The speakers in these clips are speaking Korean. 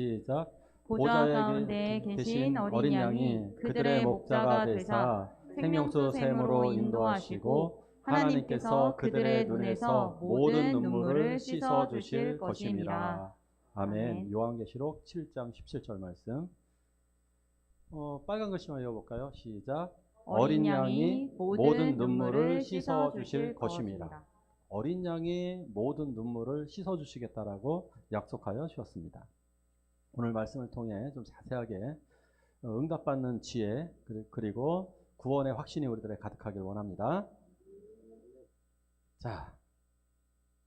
시작. 보좌 가운데 계신 어린 양이 그들의 목자가 되사 생명수 샘으로 인도하시고 하나님께서 그들의 눈에서 모든 눈물을 씻어 주실 것임이라. 아멘. 아멘. 요한계시록 7장 17절 말씀. 빨간 글씨만 읽어볼까요? 시작. 어린 양이 모든 눈물을 씻어 주실 것입니다. 어린 양이 모든 눈물을 씻어 주시겠다라고 약속하여 주셨습니다. 오늘 말씀을 통해 좀 자세하게 응답받는 지혜 그리고 구원의 확신이 우리들의 가득하길 원합니다. 자,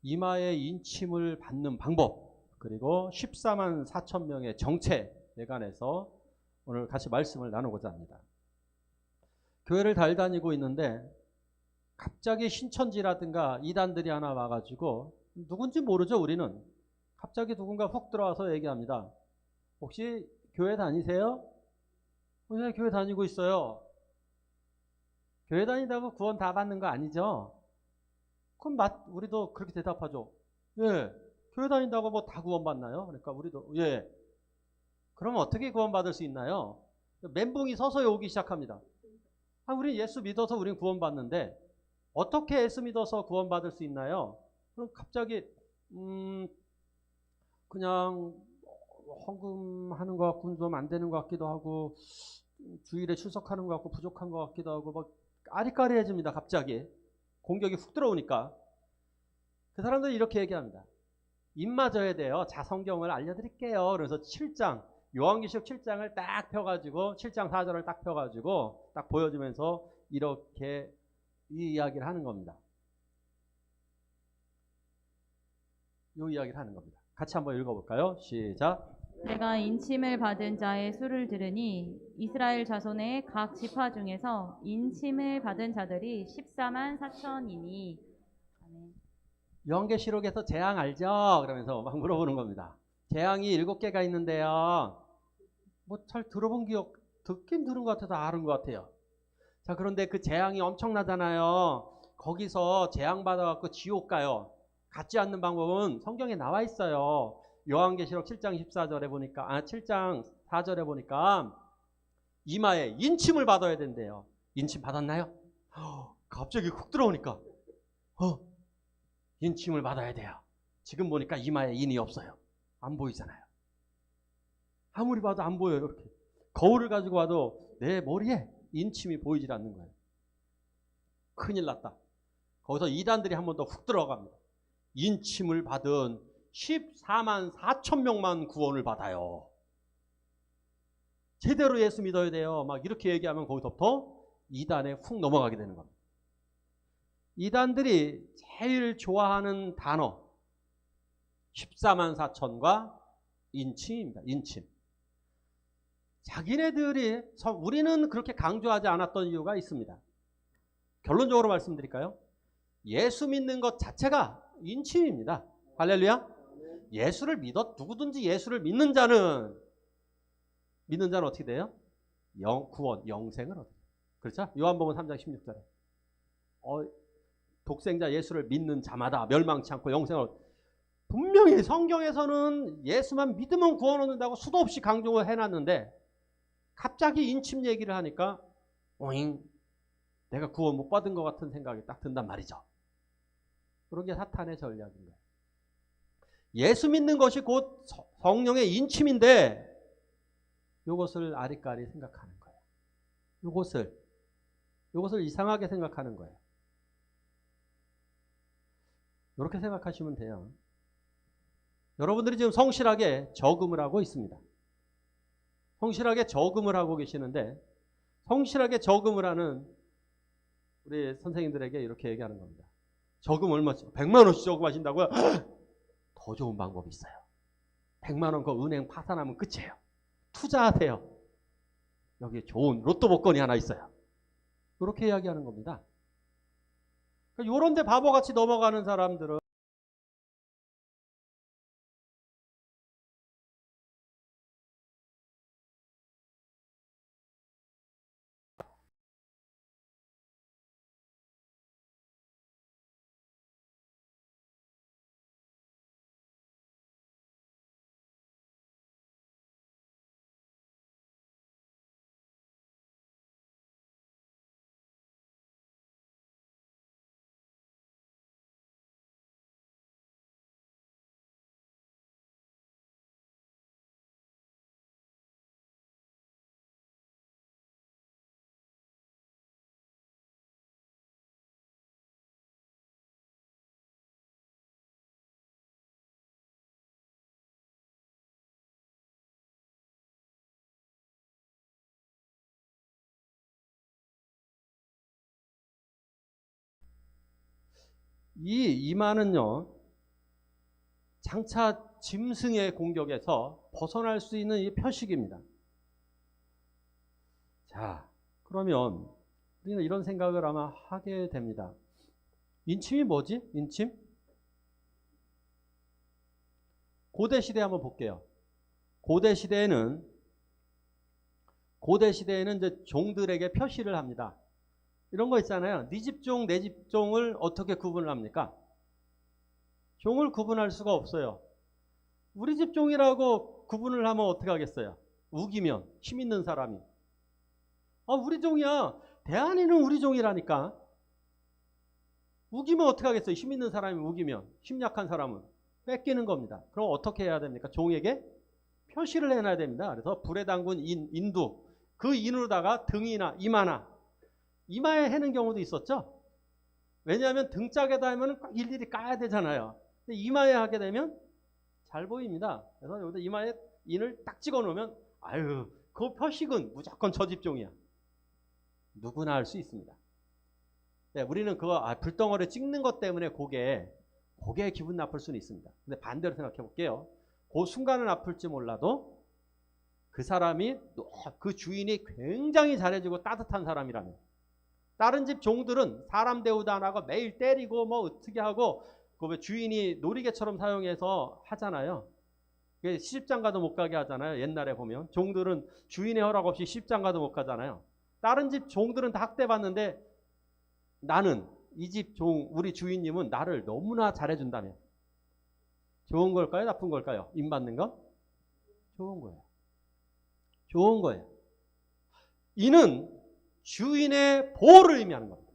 이마의 인침을 받는 방법 그리고 14만 4천 명의 정체에 관해서 오늘 같이 말씀을 나누고자 합니다. 교회를 잘 다니고 있는데 갑자기 신천지라든가 이단들이 하나 와가지고 누군지 모르죠. 우리는 갑자기 누군가 훅 들어와서 얘기합니다. 혹시 교회 다니세요? 네, 교회 다니고 있어요. 교회 다니다고 구원 다 받는 거 아니죠? 그럼 우리도 그렇게 대답하죠. 예, 교회 다닌다고 뭐 다 구원 받나요? 그러니까 우리도 예. 그럼 어떻게 구원 받을 수 있나요? 멘붕이 서서히 오기 시작합니다. 우리 예수 믿어서 우린 구원 받는데 어떻게 예수 믿어서 구원 받을 수 있나요? 그럼 갑자기 그냥 헌금하는 것 같고는 좀 안 되는 것 같기도 하고 주일에 출석하는 것 같고 부족한 것 같기도 하고 막 아리까리해집니다. 갑자기 공격이 훅 들어오니까 그 사람들이 이렇게 얘기합니다. 입 맞아야 돼요. 자, 성경을 알려드릴게요. 그래서 7장 요한계시록 7장을 딱 펴가지고 7장 4절을 딱 펴가지고 딱 보여주면서 이렇게 이 이야기를 하는 겁니다. 이 이야기를 하는 겁니다. 같이 한번 읽어볼까요? 시작. 내가 인침을 받은 자의 수를 들으니 이스라엘 자손의 각 지파 중에서 인침을 받은 자들이 14만 4천이니. 요한계시록에서 재앙 알죠? 그러면서 막 물어보는 겁니다. 재앙이 7개가 있는데요. 뭐 잘 들어본 기억, 듣긴 들은 것 같아서 아는 것 같아요. 자, 그런데 그 재앙이 엄청나잖아요. 거기서 재앙 받아갖고 지옥 가요. 갖지 않는 방법은 성경에 나와 있어요. 요한계시록 7장 14절에 보니까 7장 4절에 보니까 이마에 인침을 받아야 된대요. 인침 받았나요? 갑자기 훅 들어오니까 인침을 받아야 돼요. 지금 보니까 이마에 인이 없어요. 안 보이잖아요. 아무리 봐도 안 보여요. 이렇게 거울을 가지고 와도 내 머리에 인침이 보이질 않는 거예요. 큰일 났다. 거기서 이단들이 한 번 더 훅 들어갑니다. 인침을 받은 14만 4천 명만 구원을 받아요. 제대로 예수 믿어야 돼요. 막 이렇게 얘기하면 거기서부터 이단에 훅 넘어가게 되는 겁니다. 이단들이 제일 좋아하는 단어 14만 4천과 인침입니다. 인침. 자기네들이 우리는 그렇게 강조하지 않았던 이유가 있습니다. 결론적으로 말씀드릴까요? 예수 믿는 것 자체가 인침입니다. 할렐루야. 예수를 누구든지 예수를 믿는 자는 어떻게 돼요? 구원, 영생을 얻어요. 그렇죠? 요한복음 3장 16절에 독생자 예수를 믿는 자마다 멸망치 않고 영생을 얻어요. 분명히 성경에서는 예수만 믿으면 구원 얻는다고 수도 없이 강조를 해놨는데 갑자기 인침 얘기를 하니까 오잉, 내가 구원 못 받은 것 같은 생각이 딱 든단 말이죠. 그런 게 사탄의 전략인 거예요. 예수 믿는 것이 곧 성령의 인침인데 이것을 아리까리 생각하는 거예요. 이것을 이상하게 생각하는 거예요. 이렇게 생각하시면 돼요. 여러분들이 지금 성실하게 저금을 하고 있습니다. 성실하게 저금을 하고 계시는데 성실하게 저금을 하는 우리 선생님들에게 이렇게 얘기하는 겁니다. 저금 얼마씩? 100만 원씩 저금하신다고요? 더 좋은 방법이 있어요. 100만 원 그 은행 파산하면 끝이에요. 투자하세요. 여기 좋은 로또 복권이 하나 있어요. 이렇게 이야기하는 겁니다. 그러니까 이런 데 바보같이 넘어가는 사람들은 이 이마는요, 장차 짐승의 공격에서 벗어날 수 있는 이 표식입니다. 자, 그러면 우리는 이런 생각을 아마 하게 됩니다. 인침이 뭐지? 인침? 고대 시대 한번 볼게요. 고대 시대에는 이제 종들에게 표시를 합니다. 이런 거 있잖아요. 네 집종, 내 집종을 어떻게 구분을 합니까? 종을 구분할 수가 없어요. 우리 집종이라고 구분을 하면 어떻게 하겠어요? 우기면, 힘 있는 사람이. 우리 종이야. 대안이는 우리 종이라니까. 우기면 어떻게 하겠어요? 힘 있는 사람이 우기면. 힘 약한 사람은 뺏기는 겁니다. 그럼 어떻게 해야 됩니까? 종에게 표시를 해놔야 됩니다. 그래서 불에 담근 인두, 그 인으로다가 등이나 이마에 해는 경우도 있었죠. 왜냐하면 등짝에다 하면 일일이 까야 되잖아요. 근데 이마에 하게 되면 잘 보입니다. 그래서 여기다 이마에 인을 딱 찍어 놓으면 아유, 그 표식은 무조건 저 집종이야. 누구나 할 수 있습니다. 네, 우리는 그거 불덩어리 찍는 것 때문에 고개 기분 나쁠 수는 있습니다. 근데 반대로 생각해 볼게요. 그 순간은 아플지 몰라도 그 사람이 그 주인이 굉장히 잘해주고 따뜻한 사람이라면, 다른 집 종들은 사람 대우도 안 하고 매일 때리고 뭐 어떻게 하고 그 주인이 놀이개처럼 사용해서 하잖아요. 시집장가도 못 가게 하잖아요. 옛날에 보면 종들은 주인의 허락 없이 시집장가도 못 가잖아요. 다른 집 종들은 다 학대받는데 나는 이 집 종, 우리 주인님은 나를 너무나 잘해준다면 좋은 걸까요? 나쁜 걸까요? 인받는 건? 좋은 거예요. 좋은 거예요. 이는 주인의 보호를 의미하는 겁니다.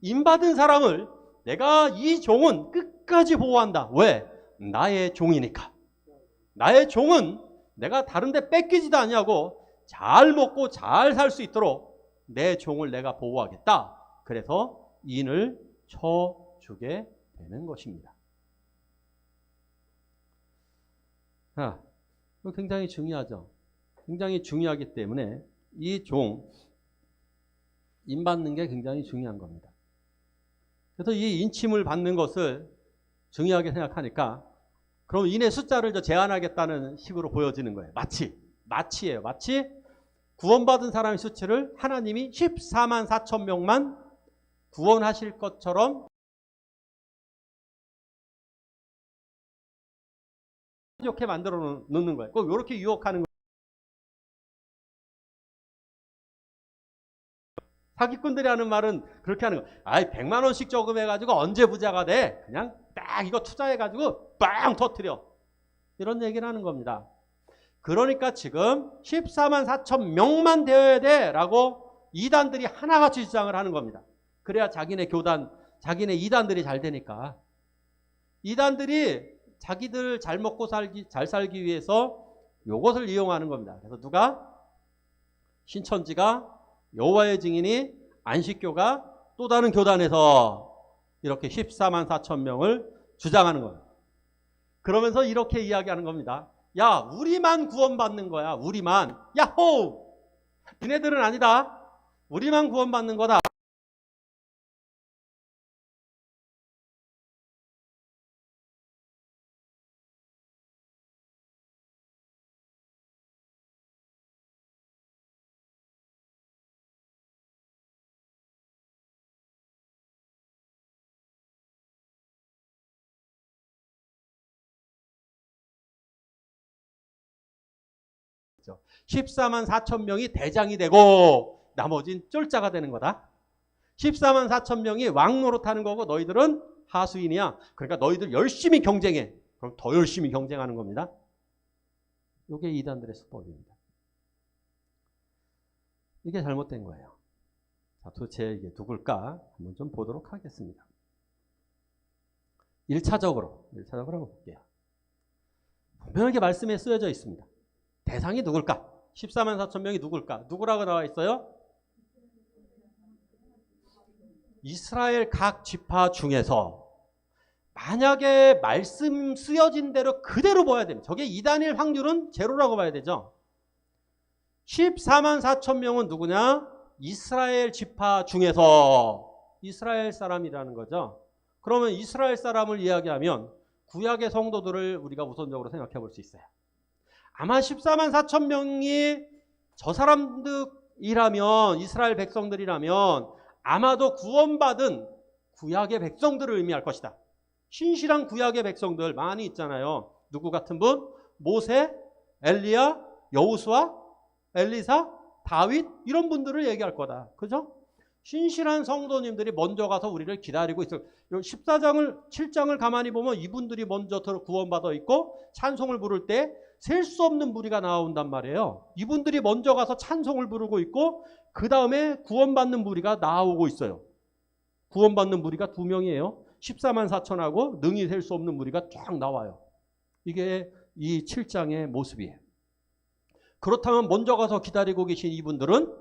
인받은 사람을 내가 이 종은 끝까지 보호한다. 왜? 나의 종이니까. 나의 종은 내가 다른 데 뺏기지도 않냐고 잘 먹고 잘 살 수 있도록 내 종을 내가 보호하겠다. 그래서 인을 쳐주게 되는 것입니다. 이거 굉장히 중요하죠. 굉장히 중요하기 때문에 이 종, 인받는 게 굉장히 중요한 겁니다. 그래서 이 인침을 받는 것을 중요하게 생각하니까 그럼 인의 숫자를 제한하겠다는 식으로 보여지는 거예요. 마치예요. 마치 구원받은 사람의 수치를 하나님이 14만 4천 명만 구원하실 것처럼 이렇게 만들어 놓는 거예요. 꼭 이렇게 유혹하는 거예요. 사기꾼들이 하는 말은 그렇게 하는 거예요. 100만 원씩 저금해가지고 언제 부자가 돼? 그냥 딱 이거 투자해가지고 빵 터뜨려. 이런 얘기를 하는 겁니다. 그러니까 지금 14만 4천 명만 되어야 돼 라고 이단들이 하나같이 주장을 하는 겁니다. 그래야 자기네 이단들이 잘 되니까. 이단들이 자기들 잘 먹고 잘 살기 위해서 이것을 이용하는 겁니다. 그래서 누가? 신천지가, 여호와의 증인이, 안식교가, 또 다른 교단에서 이렇게 14만 4천 명을 주장하는 거예요. 그러면서 이렇게 이야기하는 겁니다. 야, 우리만 구원받는 거야. 우리만. 야호! 니네들은 아니다. 우리만 구원받는 거다. 그렇죠. 14만 4천 명이 대장이 되고 나머진 쫄자가 되는 거다. 14만 4천 명이 왕노릇하는 거고 너희들은 하수인이야. 그러니까 너희들 열심히 경쟁해. 그럼 더 열심히 경쟁하는 겁니다. 이게 이단들의 수법입니다. 이게 잘못된 거예요. 자, 도대체 이게 누굴까? 한번 좀 보도록 하겠습니다. 1차적으로 한번 볼게요. 분명하게 말씀에 쓰여져 있습니다. 대상이 누굴까? 14만 4천 명이 누굴까? 누구라고 나와 있어요? 이스라엘 각 지파 중에서 만약에 말씀 쓰여진 대로 그대로 봐야 됩니다. 저게 이단일 확률은 제로라고 봐야 되죠. 14만 4천 명은 누구냐? 이스라엘 지파 중에서 이스라엘 사람이라는 거죠. 그러면 이스라엘 사람을 이야기하면 구약의 성도들을 우리가 우선적으로 생각해 볼 수 있어요. 아마 14만 4천 명이 저 사람들이라면, 이스라엘 백성들이라면 아마도 구원받은 구약의 백성들을 의미할 것이다. 신실한 구약의 백성들 많이 있잖아요. 누구 같은 분? 모세, 엘리야, 여호수아, 엘리사, 다윗 이런 분들을 얘기할 거다. 그죠? 신실한 성도님들이 먼저 가서 우리를 기다리고 있어요. 14장을 7장을 가만히 보면 이분들이 먼저 구원받아 있고 찬송을 부를 때 셀 수 없는 무리가 나온단 말이에요. 이분들이 먼저 가서 찬송을 부르고 있고 그 다음에 구원받는 무리가 나오고 있어요. 구원받는 무리가 2명이에요. 14만 4천하고 능히 셀 수 없는 무리가 쫙 나와요. 이게 이 7장의 모습이에요. 그렇다면 먼저 가서 기다리고 계신 이분들은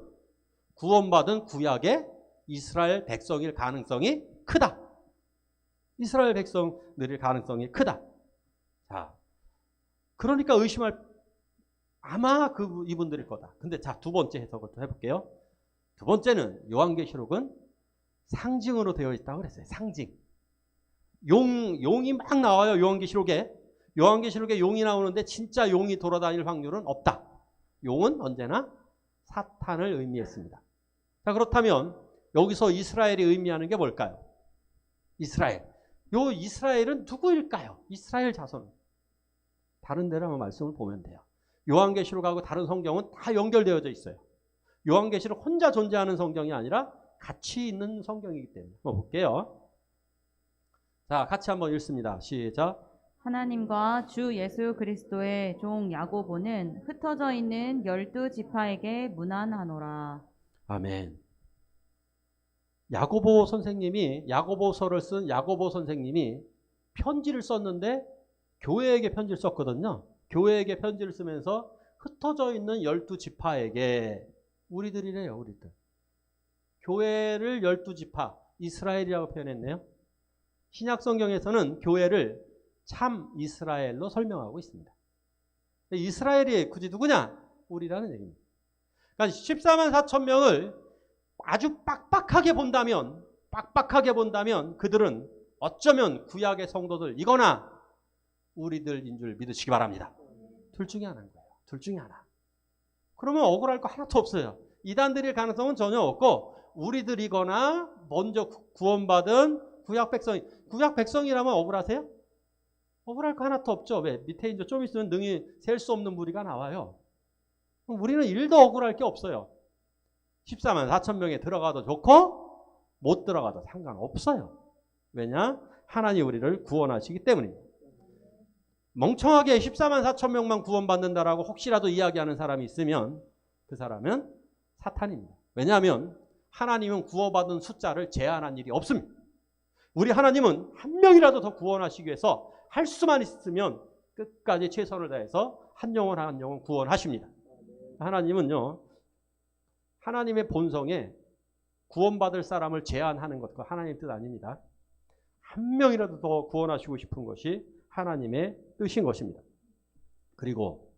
구원받은 구약의 이스라엘 백성일 가능성이 크다. 이스라엘 백성들일 가능성이 크다. 자, 그러니까 의심할 아마 이분들일 거다. 근데 자, 두 번째 해석을 또 해볼게요. 두 번째는 요한계시록은 상징으로 되어 있다고 그랬어요. 상징. 용이 막 나와요. 요한계시록에. 요한계시록에 용이 나오는데 진짜 용이 돌아다닐 확률은 없다. 용은 언제나 사탄을 의미했습니다. 자, 그렇다면 여기서 이스라엘이 의미하는 게 뭘까요? 이스라엘. 요 이스라엘은 누구일까요? 이스라엘 자손. 다른 데로 한번 말씀을 보면 돼요. 요한계시록하고 다른 성경은 다 연결되어져 있어요. 요한계시록 혼자 존재하는 성경이 아니라 같이 있는 성경이기 때문에. 한번 볼게요. 자, 같이 한번 읽습니다. 시작. 하나님과 주 예수 그리스도의 종 야고보는 흩어져 있는 12지파에게 문안하노라. 아멘. 야고보 선생님이, 야고보서를 쓴 야고보 선생님이 편지를 썼는데 교회에게 편지를 썼거든요. 교회에게 편지를 쓰면서 흩어져 있는 12지파에게, 우리들이래요, 우리들. 교회를 12지파, 이스라엘이라고 표현했네요. 신약 성경에서는 교회를 참 이스라엘로 설명하고 있습니다. 이스라엘이 굳이 누구냐? 우리라는 얘기입니다. 그러니까 14만 4천 명을 아주 빡빡하게 본다면 그들은 어쩌면 구약의 성도들이거나 우리들인 줄 믿으시기 바랍니다. 둘 중에 하나인 거예요. 둘 중에 하나. 그러면 억울할 거 하나도 없어요. 이단들일 가능성은 전혀 없고 우리들이거나 먼저 구원받은 구약 백성이라면 억울하세요? 억울할 거 하나도 없죠. 왜? 밑에 이제 좀 있으면 능히 셀 수 없는 무리가 나와요. 우리는 1도 억울할 게 없어요. 14만 4천 명에 들어가도 좋고 못 들어가도 상관없어요. 왜냐? 하나님 우리를 구원하시기 때문입니다. 멍청하게 14만 4천 명만 구원받는다라고 혹시라도 이야기하는 사람이 있으면 그 사람은 사탄입니다. 왜냐하면 하나님은 구원받은 숫자를 제한한 일이 없습니다. 우리 하나님은 한 명이라도 더 구원하시기 위해서 할 수만 있으면 끝까지 최선을 다해서 한 영혼 한 영혼 구원하십니다. 하나님은요, 하나님의 본성에 구원받을 사람을 제한하는 것과 하나님 뜻 아닙니다. 한 명이라도 더 구원하시고 싶은 것이 하나님의 뜻인 것입니다. 그리고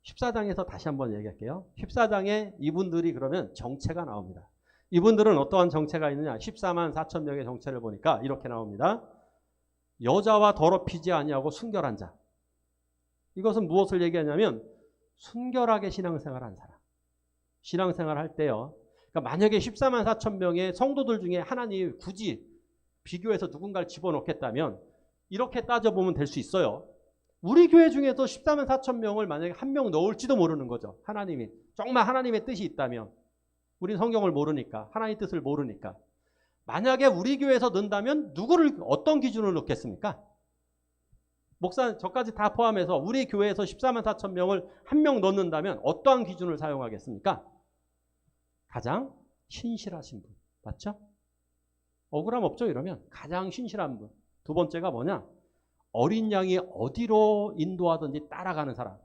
14장에서 다시 한번 얘기할게요. 14장에 이분들이 그러면 정체가 나옵니다. 이분들은 어떠한 정체가 있느냐? 14만 4천 명의 정체를 보니까 이렇게 나옵니다. 여자와 더럽히지 아니하고 순결한 자. 이것은 무엇을 얘기하냐면 순결하게 신앙생활한 사람. 신앙생활 할 때요. 그러니까 만약에 14만 4천 명의 성도들 중에 하나님이 굳이 비교해서 누군가를 집어넣겠다면 이렇게 따져보면 될 수 있어요. 우리 교회 중에서 14만 4천 명을 만약에 한 명 넣을지도 모르는 거죠. 하나님이. 정말 하나님의 뜻이 있다면. 우린 성경을 모르니까. 하나님의 뜻을 모르니까. 만약에 우리 교회에서 넣는다면 누구를 어떤 기준으로 넣겠습니까? 목사 저까지 다 포함해서 우리 교회에서 14만 4천 명을 한 명 넣는다면 어떠한 기준을 사용하겠습니까? 가장 신실하신 분. 맞죠? 억울함 없죠? 이러면 가장 신실한 분. 두 번째가 뭐냐? 어린 양이 어디로 인도하든지 따라가는 사람.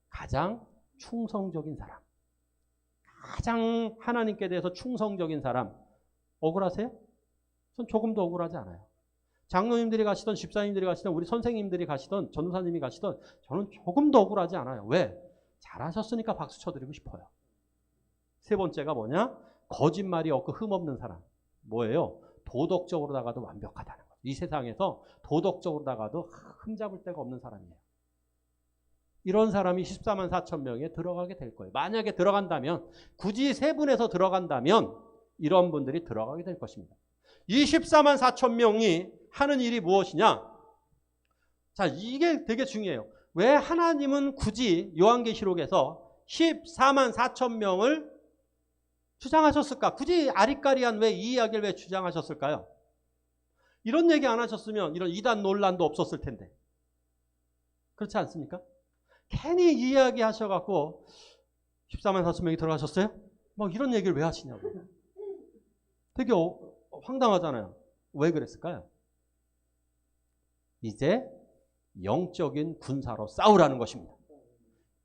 가장 충성적인 사람. 가장 하나님께 대해서 충성적인 사람. 억울하세요? 전 조금도 억울하지 않아요. 장로님들이 가시던 집사님들이 가시던 우리 선생님들이 가시던 전도사님이 가시던 저는 조금도 억울하지 않아요. 왜? 잘하셨으니까 박수 쳐드리고 싶어요. 세 번째가 뭐냐? 거짓말이 없고 흠없는 사람. 뭐예요? 도덕적으로다가도 완벽하다는 거. 이 세상에서 도덕적으로다가도 흠잡을 데가 없는 사람이에요. 이런 사람이 14만 4천 명에 들어가게 될 거예요. 만약에 들어간다면, 굳이 세분해서 들어간다면 이런 분들이 들어가게 될 것입니다. 이 14만 4천 명이 하는 일이 무엇이냐? 자, 이게 되게 중요해요. 왜 하나님은 굳이 요한계시록에서 14만 4천 명을 주장하셨을까? 굳이 아리까리한 왜 이 이야기를 왜 주장하셨을까요? 이런 얘기 안 하셨으면 이런 이단 논란도 없었을 텐데. 그렇지 않습니까? 괜히 이 이야기 하셔갖고 14만 4천 명이 들어가셨어요? 막 이런 얘기를 왜 하시냐고. 되게 황당하잖아요. 왜 그랬을까요? 이제 영적인 군사로 싸우라는 것입니다.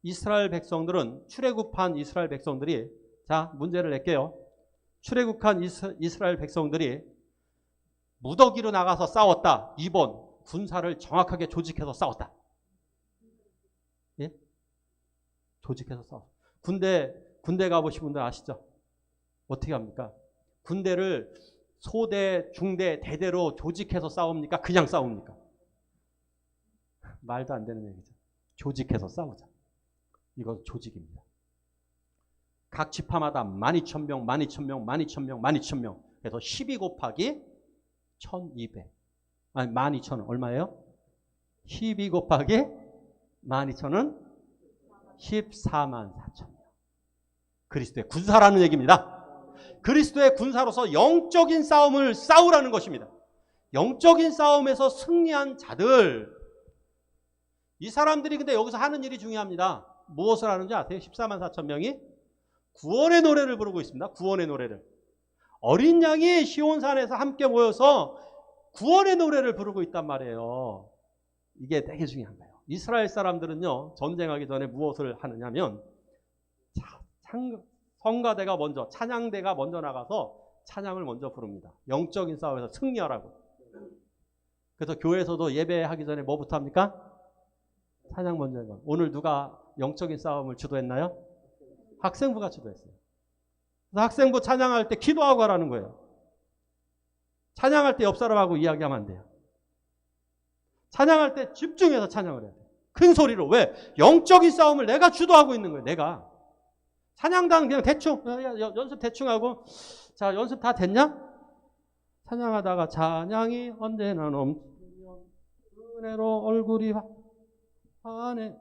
이스라엘 백성들은, 출애굽한 이스라엘 백성들이, 자, 문제를 낼게요. 출애굽한 이스라엘 백성들이 무더기로 나가서 싸웠다. 2번, 군사를 정확하게 조직해서 싸웠다. 예? 조직해서 싸웠다. 군대 가보신 분들 아시죠? 어떻게 합니까? 군대를 소대, 중대, 대대로 조직해서 싸웁니까? 그냥 싸웁니까? 말도 안 되는 얘기죠. 조직해서 싸우자. 이건 조직입니다. 각 지파마다 12,000명, 12,000명, 12,000명, 12,000명. 그래서 12 곱하기 1,200. 아니, 12,000은 얼마예요? 12 곱하기 12,000은 14만 4천 명. 그리스도의 군사라는 얘기입니다. 그리스도의 군사로서 영적인 싸움을 싸우라는 것입니다. 영적인 싸움에서 승리한 자들, 이 사람들이 근데 여기서 하는 일이 중요합니다. 무엇을 하는지 아세요? 14만 4천 명이 구원의 노래를 부르고 있습니다. 구원의 노래를. 어린 양이 시온산에서 함께 모여서 구원의 노래를 부르고 있단 말이에요. 이게 되게 중요한 거예요. 이스라엘 사람들은요, 전쟁하기 전에 무엇을 하느냐면, 성가대가 먼저, 찬양대가 먼저 나가서 찬양을 먼저 부릅니다. 영적인 싸움에서 승리하라고. 그래서 교회에서도 예배하기 전에 뭐부터 합니까? 찬양 먼저 해요. 오늘 누가 영적인 싸움을 주도했나요? 학생부가 주도했어요. 그래서 학생부 찬양할 때 기도하고 하라는 거예요. 찬양할 때 옆 사람하고 이야기하면 안 돼요. 찬양할 때 집중해서 찬양을 해야 돼요. 큰 소리로. 왜? 영적인 싸움을 내가 주도하고 있는 거예요. 내가. 찬양단 그냥 대충 연습 대충 하고, 자, 연습 다 됐냐? 찬양하다가 찬양이 언제나 넘치며 은혜로 얼굴이 환해.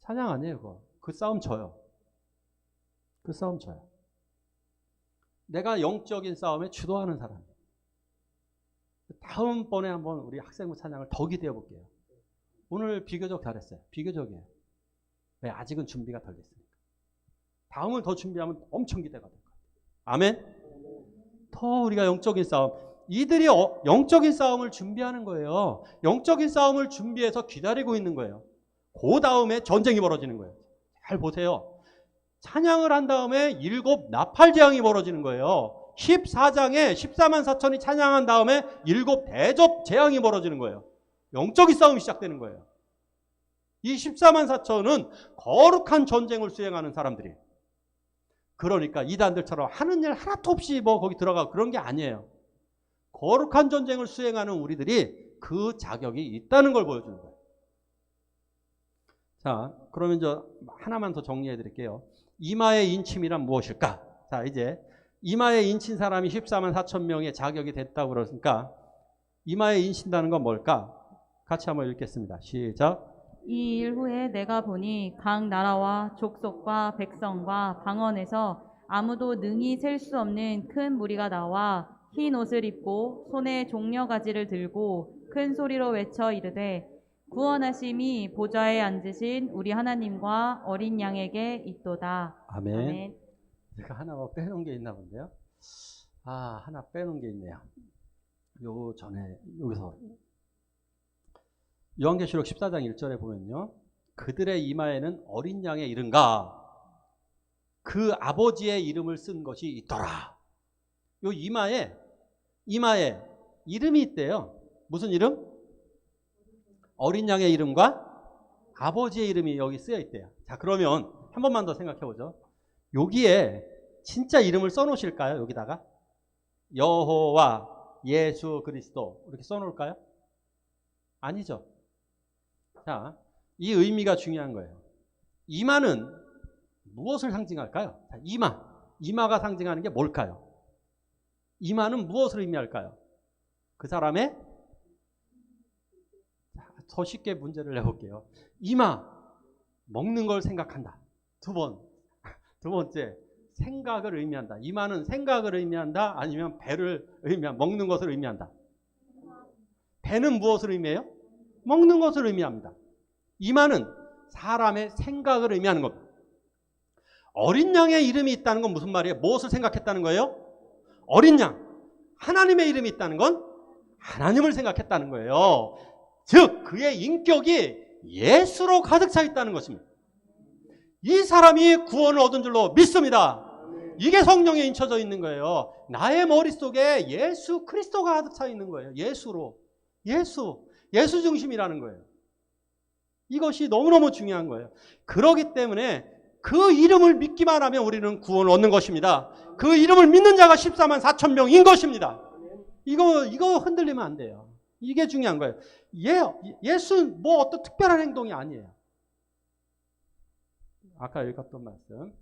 찬양 아니에요, 그거. 그 싸움 져요. 그 싸움 져요. 내가 영적인 싸움에 주도하는 사람. 다음번에 한번 우리 학생부 찬양을 더 기대해 볼게요. 오늘 비교적 잘했어요. 비교적이에요. 왜? 아직은 준비가 덜 됐으니까. 다음을 더 준비하면 엄청 기대가 될 거예요. 아멘? 더 우리가 영적인 싸움. 이들이 영적인 싸움을 준비하는 거예요. 영적인 싸움을 준비해서 기다리고 있는 거예요. 그 다음에 전쟁이 벌어지는 거예요. 잘 보세요. 찬양을 한 다음에 7 나팔재앙이 벌어지는 거예요. 14장에 14만 4천이 찬양한 다음에 7 대접 재앙이 벌어지는 거예요. 영적인 싸움이 시작되는 거예요. 이 14만 4천은 거룩한 전쟁을 수행하는 사람들이에요. 그러니까 이단들처럼 하는 일 하나도 없이 뭐 거기 들어가고 그런 게 아니에요. 거룩한 전쟁을 수행하는 우리들이 그 자격이 있다는 걸 보여주는 거예요. 자, 그러면 이제 하나만 더 정리해 드릴게요. 이마의 인침이란 무엇일까? 자, 이제 이마에 인친 사람이 14만 4천 명의 자격이 됐다고 그러니까 이마에 인친다는 건 뭘까? 같이 한번 읽겠습니다. 시작. 이 일 후에 내가 보니 각 나라와 족속과 백성과 방언에서 아무도 능히 셀 수 없는 큰 무리가 나와 흰 옷을 입고 손에 종려가지를 들고 큰 소리로 외쳐 이르되 구원하심이 보좌에 앉으신 우리 하나님과 어린 양에게 있도다. 아멘. 아멘. 제가 하나 빼놓은 게 있나 본데요. 아, 하나 빼놓은 게 있네요. 요 전에 여기서 요한계시록 14장 1절에 보면요. 그들의 이마에는 어린 양의 이름과 그 아버지의 이름을 쓴 것이 있더라. 요 이마에 이름이 있대요. 무슨 이름? 어린 양의 이름과 아버지의 이름이 여기 쓰여 있대요. 자, 그러면 한 번만 더 생각해 보죠. 여기에 진짜 이름을 써놓으실까요? 여기다가 여호와 예수 그리스도 이렇게 써놓을까요? 아니죠. 자, 이 의미가 중요한 거예요. 이마는 무엇을 상징할까요? 자, 이마가 상징하는 게 뭘까요? 이마는 무엇을 의미할까요? 그 사람의, 더 쉽게 문제를 내볼게요. 이마, 먹는 걸 생각한다. 두 번째, 생각을 의미한다. 이마는 생각을 의미한다? 아니면 배를 먹는 것을 의미한다? 배는 무엇을 의미해요? 먹는 것을 의미합니다. 이마는 사람의 생각을 의미하는 겁니다. 어린 양의 이름이 있다는 건 무슨 말이에요? 무엇을 생각했다는 거예요? 어린 양, 하나님의 이름이 있다는 건 하나님을 생각했다는 거예요. 즉 그의 인격이 예수로 가득 차 있다는 것입니다. 이 사람이 구원을 얻은 줄로 믿습니다. 이게 성령에 인쳐져 있는 거예요. 나의 머릿속에 예수 그리스도가 가득 차 있는 거예요. 예수 중심이라는 거예요. 이것이 너무너무 중요한 거예요. 그렇기 때문에 그 이름을 믿기만 하면 우리는 구원을 얻는 것입니다. 그 이름을 믿는 자가 14만 4천 명인 것입니다. 이거 흔들리면 안 돼요. 이게 중요한 거예요. 예수는 뭐 어떤 특별한 행동이 아니에요. 아까 읽었던 말씀.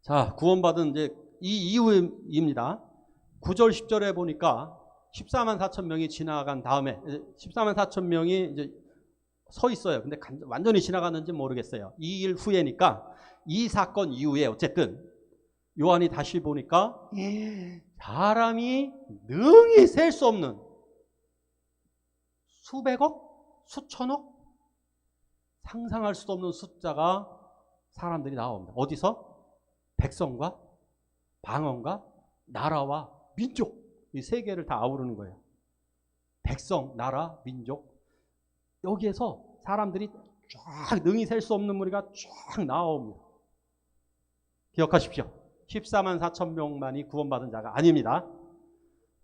자, 구원받은 이제 이 이후입니다. 9절 10절에 보니까 14만 4천 명이 지나간 다음에 14만 4천 명이 이제 서 있어요. 근데 완전히 지나갔는지 모르겠어요. 2일 후에니까 이 사건 이후에 어쨌든 요한이 다시 보니까 사람이 능히 셀 수 없는 수백억, 수천억, 상상할 수도 없는 숫자가 사람들이 나옵니다. 어디서? 백성과 방언과 나라와 민족, 이 세 개를 다 아우르는 거예요. 백성, 나라, 민족. 여기에서 사람들이 쫙 능히 셀 수 없는 무리가 쫙 나옵니다. 기억하십시오. 14만 4천 명만이 구원받은 자가 아닙니다.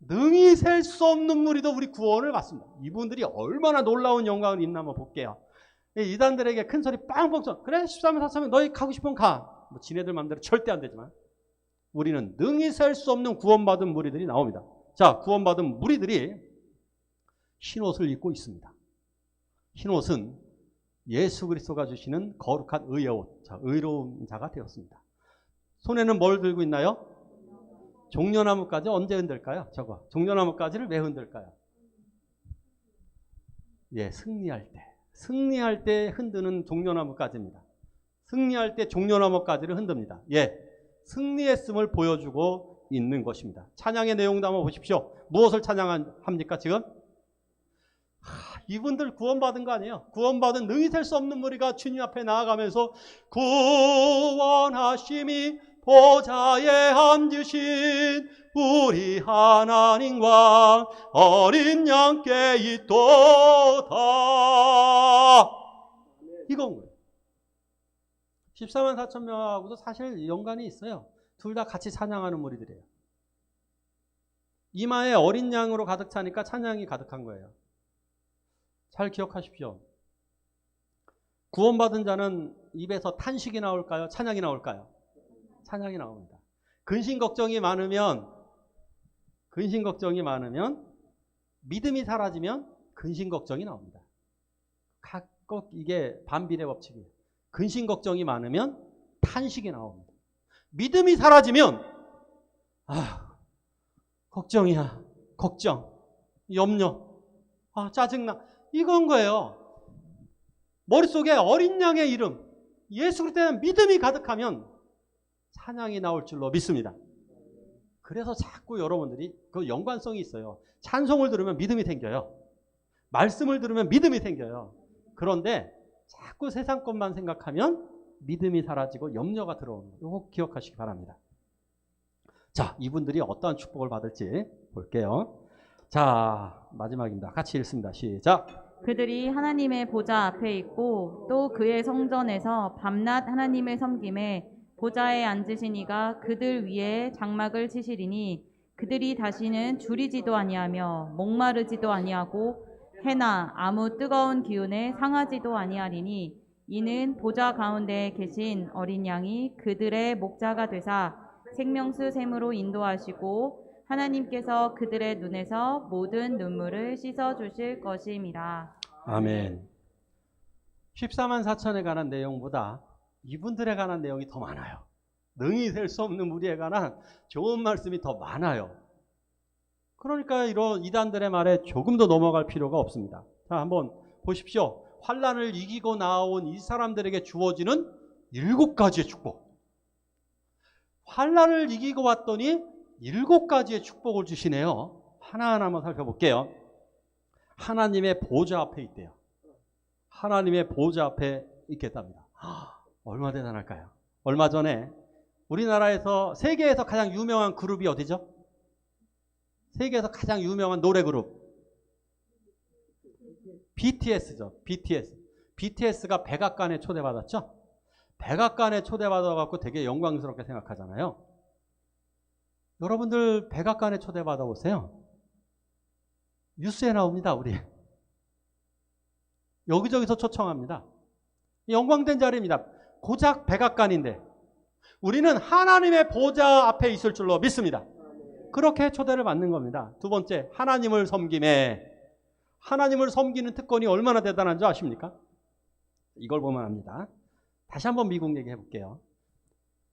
능히 셀 수 없는 무리도 우리 구원을 받습니다. 이분들이 얼마나 놀라운 영광을 입나 한번 볼게요. 이단들에게 큰 소리 빵빵 쳐. 그래 14만 4천 명 너희 가고 싶으면 가. 뭐 지네들 마음대로 절대 안 되지만 우리는 능히 셀 수 없는 구원받은 무리들이 나옵니다. 자, 구원받은 무리들이 흰옷을 입고 있습니다. 흰옷은 예수 그리스도가 주시는 거룩한 의의 옷, 자, 의로운 자가 되었습니다. 손에는 뭘 들고 있나요? 종려나무까지 언제 흔들까요? 저거 종려나무까지를 왜 흔들까요? 예, 승리할 때 흔드는 종려나무까지입니다. 승리할 때 종려나무까지를 흔듭니다. 예, 승리했음을 보여주고 있는 것입니다. 찬양의 내용도 한번 보십시오. 무엇을 찬양합니까 지금? 이분들 구원받은 거 아니에요. 구원받은 능히 셀 수 없는 무리가 주님 앞에 나아가면서 구원하심이 보좌에 앉으신 우리 하나님과 어린 양께 있도다. 이건 거예요. 14만 4천 명하고도 사실 연관이 있어요. 둘 다 같이 찬양하는 무리들이에요. 이마에 어린 양으로 가득 차니까 찬양이 가득한 거예요. 잘 기억하십시오. 구원받은 자는 입에서 탄식이 나올까요? 찬양이 나올까요? 찬양이 나옵니다. 근심 걱정이 많으면 믿음이 사라지면 근심 걱정이 나옵니다. 각각 이게 반비례 법칙이에요. 근심 걱정이 많으면 탄식이 나옵니다. 믿음이 사라지면 걱정이야. 걱정, 염려, 짜증나. 이건 거예요. 머릿속에 어린 양의 이름, 예수 그리스도에 대한 믿음이 가득하면 찬양이 나올 줄로 믿습니다. 그래서 자꾸 여러분들이 그 연관성이 있어요. 찬송을 들으면 믿음이 생겨요. 말씀을 들으면 믿음이 생겨요. 그런데 자꾸 세상 것만 생각하면 믿음이 사라지고 염려가 들어오는 거 꼭 기억하시기 바랍니다. 자, 이분들이 어떠한 축복을 받을지 볼게요. 자, 마지막입니다. 같이 읽습니다. 시작. 그들이 하나님의 보좌 앞에 있고 또 그의 성전에서 밤낮 하나님을 섬김에 보좌에 앉으신 이가 그들 위에 장막을 치시리니 그들이 다시는 줄이지도 아니하며 목마르지도 아니하고 해나 아무 뜨거운 기운에 상하지도 아니하리니 이는 보좌 가운데에 계신 어린 양이 그들의 목자가 되사 생명수 샘으로 인도하시고 하나님께서 그들의 눈에서 모든 눈물을 씻어 주실 것임이라. 아멘. 14만 4천에 관한 내용보다 이분들에 관한 내용이 더 많아요. 능히 셀 수 없는 무리에 관한 좋은 말씀이 더 많아요. 그러니까 이런 이단들의 말에 조금 더 넘어갈 필요가 없습니다. 자, 한번 보십시오. 환난을 이기고 나온 이 사람들에게 주어지는 7가지의 축복. 환난을 이기고 왔더니 7가지의 축복을 주시네요. 하나하나 한번 살펴볼게요. 하나님의 보좌 앞에 있대요. 하나님의 보좌 앞에 있겠답니다. 얼마 대단할까요? 얼마 전에 우리나라에서 세계에서 가장 유명한 그룹이 어디죠? 세계에서 가장 유명한 노래 그룹 BTS죠. BTS가 백악관에 초대받았죠. 백악관에 초대받아갖고 되게 영광스럽게 생각하잖아요. 여러분들 백악관에 초대받아 보세요. 뉴스에 나옵니다. 우리 여기저기서 초청합니다. 영광된 자리입니다. 고작 백악관인데 우리는 하나님의 보좌 앞에 있을 줄로 믿습니다. 그렇게 초대를 받는 겁니다. 두 번째, 하나님을 섬김에. 하나님을 섬기는 특권이 얼마나 대단한 줄 아십니까? 이걸 보면 압니다. 다시 한번 미국 얘기해 볼게요.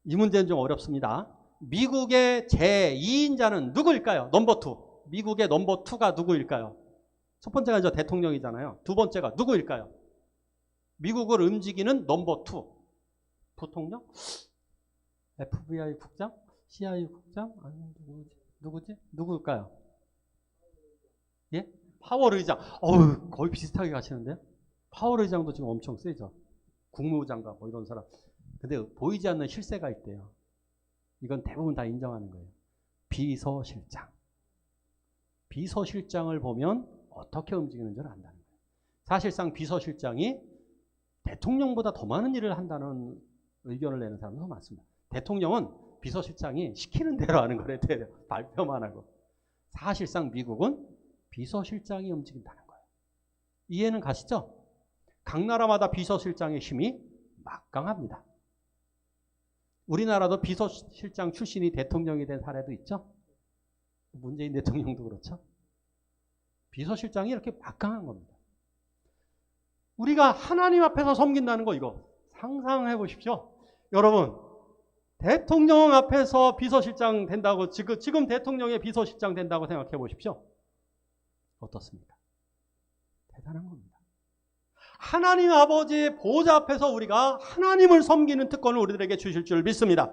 이 문제는 좀 어렵습니다. 미국의 제2인자는 누구일까요? 넘버 2. 미국의 넘버 2가 누구일까요? 첫 번째가 이제 대통령이잖아요. 두 번째가 누구일까요? 미국을 움직이는 넘버 2. 부통령? FBI 국장? CIA 국장? 아니, 누구지? 누구일까요? 예? 파월 의장. 거의 비슷하게 가시는데요? 파월 의장도 지금 엄청 세죠. 국무장관 뭐 이런 사람. 근데 보이지 않는 실세가 있대요. 이건 대부분 다 인정하는 거예요. 비서실장. 비서실장을 보면 어떻게 움직이는 줄 안다는 거예요. 사실상 비서실장이 대통령보다 더 많은 일을 한다는 의견을 내는 사람도 더 많습니다. 대통령은 비서실장이 시키는 대로 하는 거래. 발표만 하고. 사실상 미국은 비서실장이 움직인다는 거예요. 이해는 가시죠? 각 나라마다 비서실장의 힘이 막강합니다. 우리나라도 비서실장 출신이 대통령이 된 사례도 있죠. 문재인 대통령도 그렇죠. 비서실장이 이렇게 막강한 겁니다. 우리가 하나님 앞에서 섬긴다는 거 이거 상상해 보십시오. 여러분, 대통령 앞에서 비서실장 된다고 지금 대통령의 비서실장 된다고 생각해 보십시오. 어떻습니까? 대단한 겁니다. 하나님 아버지의 보좌 앞에서 우리가 하나님을 섬기는 특권을 우리들에게 주실 줄 믿습니다.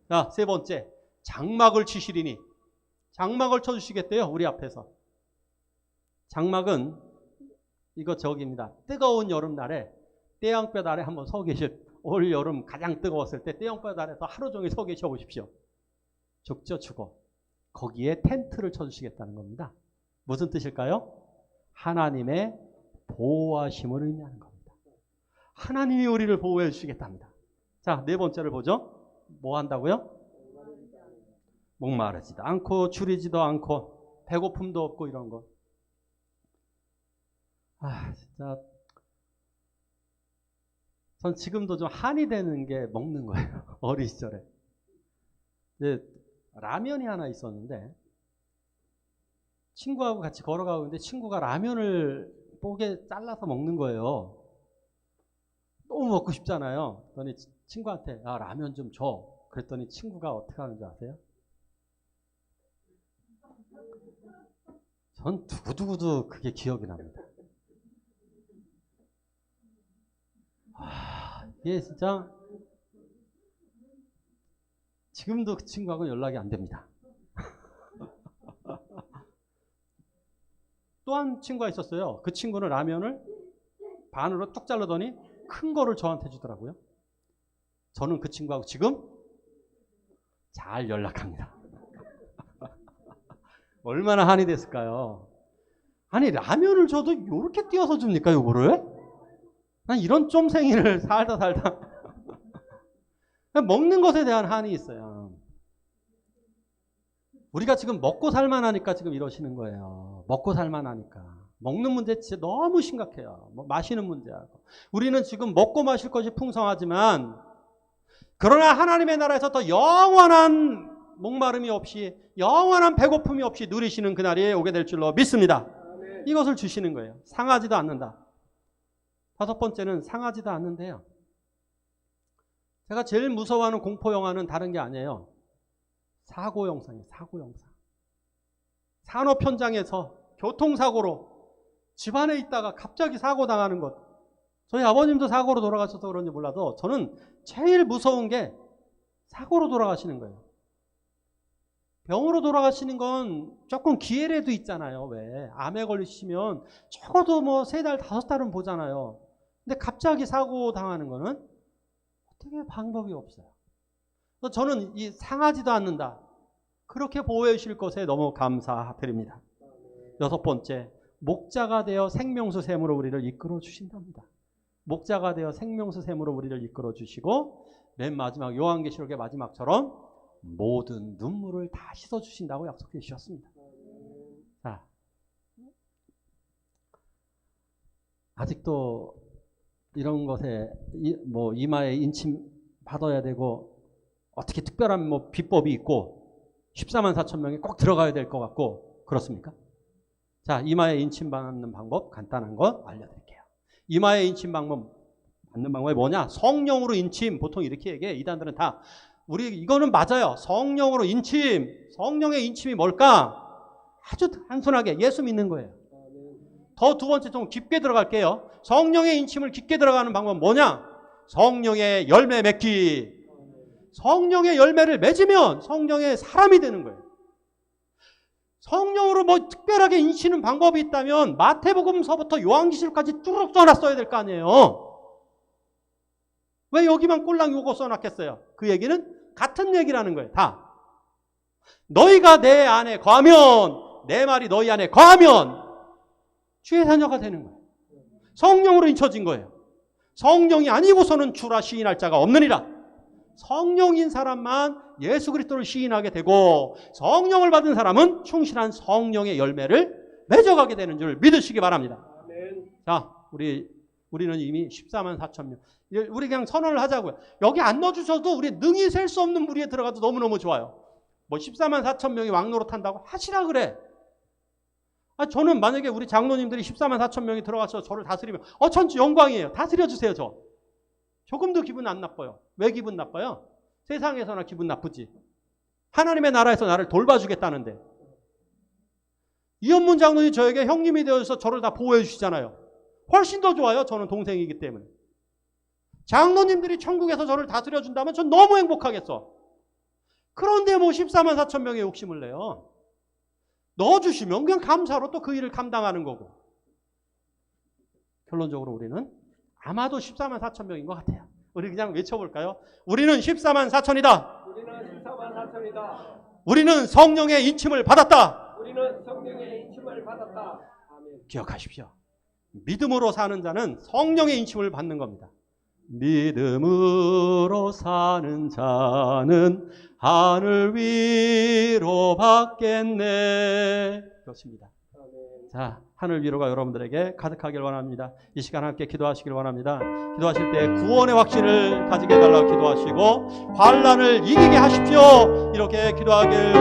자, 세 번째, 장막을 치시리니. 장막을 쳐주시겠대요. 우리 앞에서. 장막은 이거 저기입니다. 뜨거운 여름날에 태양볕 아래 한번 서 계실, 올 여름 가장 뜨거웠을 때 태양볕 아래서 하루 종일 서 계셔 보십시오. 죽죠, 죽어. 거기에 텐트를 쳐주시겠다는 겁니다. 무슨 뜻일까요? 하나님의 보호하심을 의미하는 겁니다. 하나님이 우리를 보호해 주시겠답니다. 자, 네 번째를 보죠. 뭐 한다고요? 목마르지도 않고 줄이지도 않고 배고픔도 없고 이런 거. 진짜 전 지금도 좀 한이 되는 게 먹는 거예요. 어린 시절에. 라면이 하나 있었는데 친구하고 같이 걸어가고 있는데 친구가 라면을 뽀개 잘라서 먹는 거예요. 너무 먹고 싶잖아요. 그랬더니 친구한테 라면 좀 줘. 그랬더니 친구가 어떻게 하는지 아세요? 전 두고두고도 그게 기억이 납니다. 이게 진짜 지금도 그 친구하고는 연락이 안 됩니다. 또 한 친구가 있었어요. 그 친구는 라면을 반으로 뚝 자르더니 큰 거를 저한테 주더라고요. 저는 그 친구하고 지금 잘 연락합니다. 얼마나 한이 됐을까요? 아니, 라면을 줘도 이렇게 띄어서 줍니까, 요거를? 난 이런 쫌생이를 살다 먹는 것에 대한 한이 있어요. 우리가 지금 먹고 살만하니까 지금 이러시는 거예요. 먹고 살만하니까. 먹는 문제 진짜 너무 심각해요. 마시는 문제하고. 우리는 지금 먹고 마실 것이 풍성하지만 그러나 하나님의 나라에서 더 영원한 목마름이 없이 영원한 배고픔이 없이 누리시는 그날이 오게 될 줄로 믿습니다. 이것을 주시는 거예요. 상하지도 않는다. 5번째는 상하지도 않는데요. 제가 제일 무서워하는 공포 영화는 다른 게 아니에요. 사고 영상이에요. 사고 영상. 산업 현장에서 교통사고로 집안에 있다가 갑자기 사고 당하는 것. 저희 아버님도 사고로 돌아가셔서 그런지 몰라도 저는 제일 무서운 게 사고로 돌아가시는 거예요. 병으로 돌아가시는 건 조금 기회라도 있잖아요. 왜? 암에 걸리시면 적어도 뭐 3달, 5달은 보잖아요. 근데 갑자기 사고 당하는 거는 어떻게 방법이 없어요. 그래서 저는 이 상하지도 않는다. 그렇게 보호해 주실 것에 너무 감사드립니다. 6번째, 목자가 되어 생명수 샘으로 우리를 이끌어 주신답니다. 목자가 되어 생명수 샘으로 우리를 이끌어 주시고 맨 마지막 요한계시록의 마지막처럼 모든 눈물을 다 씻어 주신다고 약속해 주셨습니다. 자, 아직도 이런 것에 뭐 이마에 인침 받아야 되고 어떻게 특별한 뭐 비법이 있고 14만 4천 명이 꼭 들어가야 될 것 같고 그렇습니까? 자, 이마에 인침 받는 방법 간단한 거 알려드릴게요. 이마에 인침 받는 방법이 뭐냐? 성령으로 인침. 보통 이렇게 얘기해. 이단들은 다 우리 이거는 맞아요. 성령으로 인침. 성령의 인침이 뭘까? 아주 단순하게 예수 믿는 거예요. 더 2번째 좀 깊게 들어갈게요. 성령의 인침을 깊게 들어가는 방법은 뭐냐? 성령의 열매 맺기. 성령의 열매를 맺으면 성령의 사람이 되는 거예요. 성령으로 뭐 특별하게 인치는 방법이 있다면 마태복음서부터 요한계시록까지 쭉 써놨어야 될 거 아니에요. 왜 여기만 꼴랑 요거 써놨겠어요? 그 얘기는 같은 얘기라는 거예요. 다. 너희가 내 안에 거하면, 내 말이 너희 안에 거하면 주의 자녀가 되는 거예요. 성령으로 인쳐진 거예요. 성령이 아니고서는 주라 시인할 자가 없느니라. 성령인 사람만 예수 그리스도를 시인하게 되고 성령을 받은 사람은 충실한 성령의 열매를 맺어가게 되는 줄 믿으시기 바랍니다. 아멘. 자, 우리는 이미 14만 4천 명. 우리 그냥 선언을 하자고요. 여기 안 넣어주셔도 우리 능히 셀 수 없는 무리에 들어가도 너무너무 좋아요. 뭐 14만 4천 명이 왕노릇 한다고 하시라 그래. 저는 만약에 우리 장로님들이 14만 4천 명이 들어가서 저를 다스리면 전 영광이에요. 다스려주세요. 조금도 기분 안 나빠요. 왜 기분 나빠요? 세상에서나 기분 나쁘지. 하나님의 나라에서 나를 돌봐주겠다는데. 이현문 장로님 저에게 형님이 되어서 저를 다 보호해 주시잖아요. 훨씬 더 좋아요. 저는 동생이기 때문에. 장로님들이 천국에서 저를 다스려준다면 전 너무 행복하겠어. 그런데 뭐 14만 4천 명의 욕심을 내요. 넣어주시면 그냥 감사로 또 그 일을 감당하는 거고. 결론적으로 우리는 아마도 14만 4천 명인 것 같아요. 우리 그냥 외쳐볼까요? 우리는 14만 4천이다. 우리는 14만 4천이다. 우리는 성령의 인침을 받았다. 우리는 성령의 인침을 받았다. 아멘. 기억하십시오. 믿음으로 사는 자는 성령의 인침을 받는 겁니다. 믿음으로 사는 자는 하늘 위로 받겠네. 그렇습니다. 자, 하늘 위로가 여러분들에게 가득하길 원합니다. 이 시간 함께 기도하시길 원합니다. 기도하실 때 구원의 확신을 가지게 해달라고 기도하시고 환난을 이기게 하십시오. 이렇게 기도하길